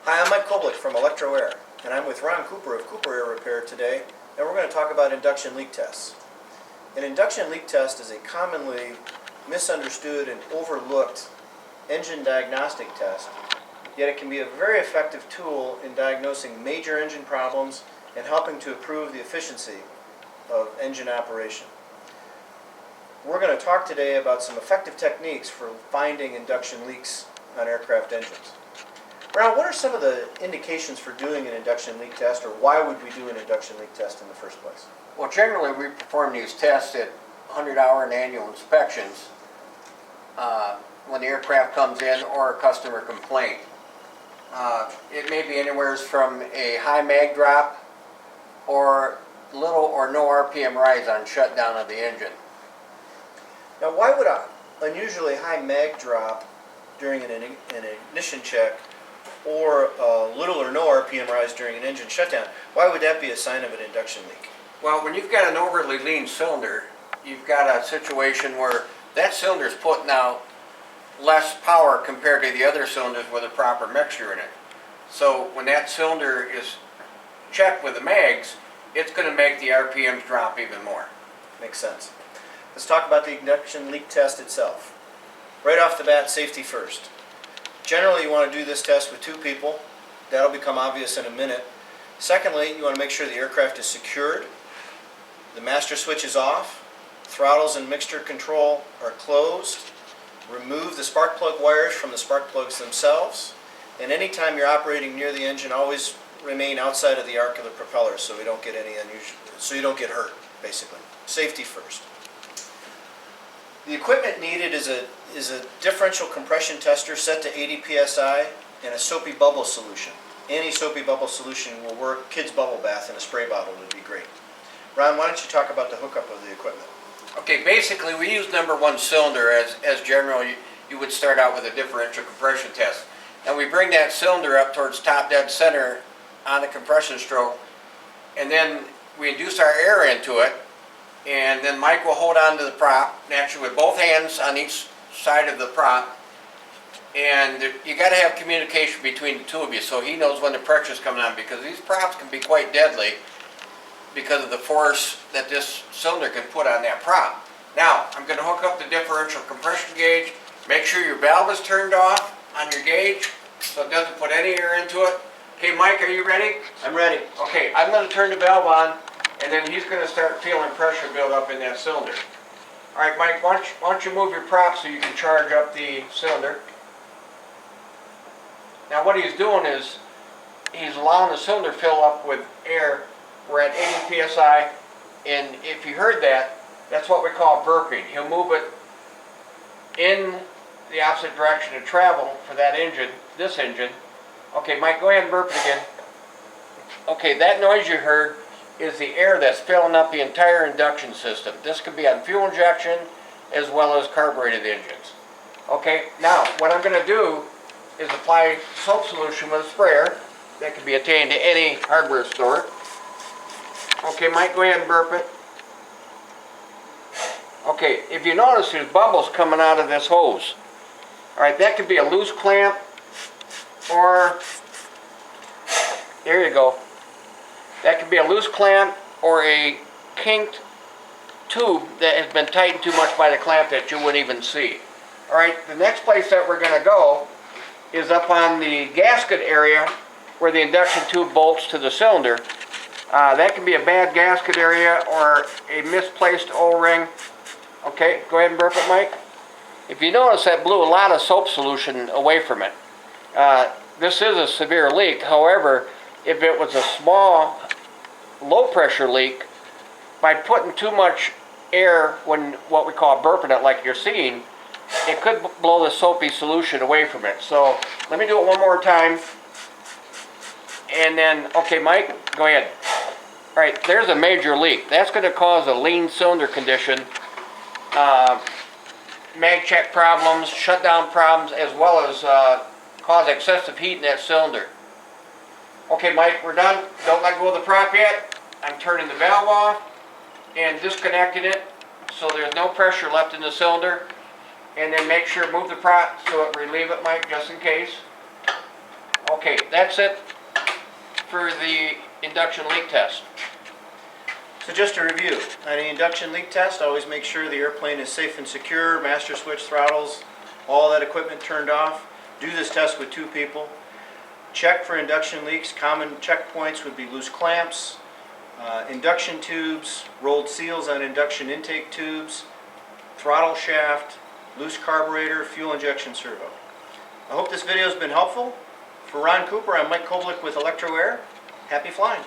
Hi, I'm Mike Koblich from Electro Air, and I'm with Ron Cooper of Cooper Air Repair today, and we're going to talk about induction leak tests. An induction leak test is a commonly misunderstood and overlooked engine diagnostic test, yet it can be a very effective tool in diagnosing major engine problems and helping to improve the efficiency of engine operation. We're going to talk today about some effective techniques for finding induction leaks on aircraft engines. Ron, what are some of the indications for doing an induction leak test, or why would we do an induction leak test in the first place? Well, generally we perform these tests at 100-hour and annual inspections when the aircraft comes in or a customer complaint. It may be anywhere from a high mag drop or little or no RPM rise on shutdown of the engine. Now, why would an unusually high mag drop during an ignition check or little or no RPM rise during an engine shutdown, why would that be a sign of an induction leak? Well, when you've got an overly lean cylinder, you've got a situation where that cylinder is putting out less power compared to the other cylinders with a proper mixture in it. So when that cylinder is checked with the mags, it's going to make the RPMs drop even more. Makes sense. Let's talk about the induction leak test itself. Right off the bat, safety first. Generally, you want to do this test with two people. That'll become obvious in a minute. Secondly, you want to make sure the aircraft is secured, the master switch is off, throttles and mixture control are closed, remove the spark plug wires from the spark plugs themselves, and anytime you're operating near the engine, always remain outside of the arc of the propeller so we don't get any unusual, so you don't get hurt, basically. Safety first. The equipment needed is a differential compression tester set to 80 psi and a soapy bubble solution. Any soapy bubble solution will work. Kids' bubble bath in a spray bottle would be great. Ron, why don't you talk about the hookup of the equipment? Okay, basically we use number one cylinder as general. You would start out with a differential compression test. And we bring that cylinder up towards top dead center on the compression stroke, and then we induce our air into it, and then Mike will hold on to the prop, actually with both hands on each side of the prop, and you got to have communication between the two of you so he knows when the pressure is coming on, because these props can be quite deadly because of the force that this cylinder can put on that prop. Now, I'm going to hook up the differential compression gauge. Make sure your valve is turned off on your gauge so it doesn't put any air into it. Okay, Mike, are you ready? I'm ready. Okay, I'm going to turn the valve on, and then he's going to start feeling pressure build up in that cylinder. All right, Mike, why don't you move your prop so you can charge up the cylinder. Now what he's doing is he's allowing the cylinder to fill up with air. We're at 80 psi, and if you heard that, that's what we call burping. He'll move it in the opposite direction of travel for that engine, this engine. Okay, Mike, go ahead and burp it again. Okay, that noise you heard is the air that's filling up the entire induction system. This could be on fuel injection as well as carbureted engines. Okay, now what I'm going to do is apply soap solution with a sprayer that can be obtained at any hardware store. Okay, Mike, go ahead and burp it. Okay, if you notice there's bubbles coming out of this hose. Alright, that could be a loose clamp, or, there you go. That could be a loose clamp or a kinked tube that has been tightened too much by the clamp that you wouldn't even see. Alright, the next place that we're going to go is up on the gasket area where the induction tube bolts to the cylinder. That can be a bad gasket area or a misplaced O-ring. Okay, go ahead and burp it, Mike. If you notice, that blew a lot of soap solution away from it. This is a severe leak. However, if it was a small, low pressure leak, by putting too much air when what we call burping it like you're seeing, it could blow the soapy solution away from it. So let me do it one more time. And then, okay, Mike, go ahead. All right, there's a major leak. That's going to cause a lean cylinder condition, mag check problems, shutdown problems, as well as cause excessive heat in that cylinder. Okay, Mike, we're done. Don't let go of the prop yet. I'm turning the valve off and disconnecting it so there's no pressure left in the cylinder. And then make sure move the prop so it relieve it, Mike, just in case. Okay, that's it for the induction leak test. So just to review, on the induction leak test, always make sure the airplane is safe and secure, master switch throttles, all that equipment turned off. Do this test with 2 people. Check for induction leaks. Common checkpoints would be loose clamps, induction tubes, rolled seals on induction intake tubes, throttle shaft, loose carburetor, fuel injection servo. I hope this video has been helpful. For Ron Cooper, I'm Mike Koblick with Electro Air. Happy flying.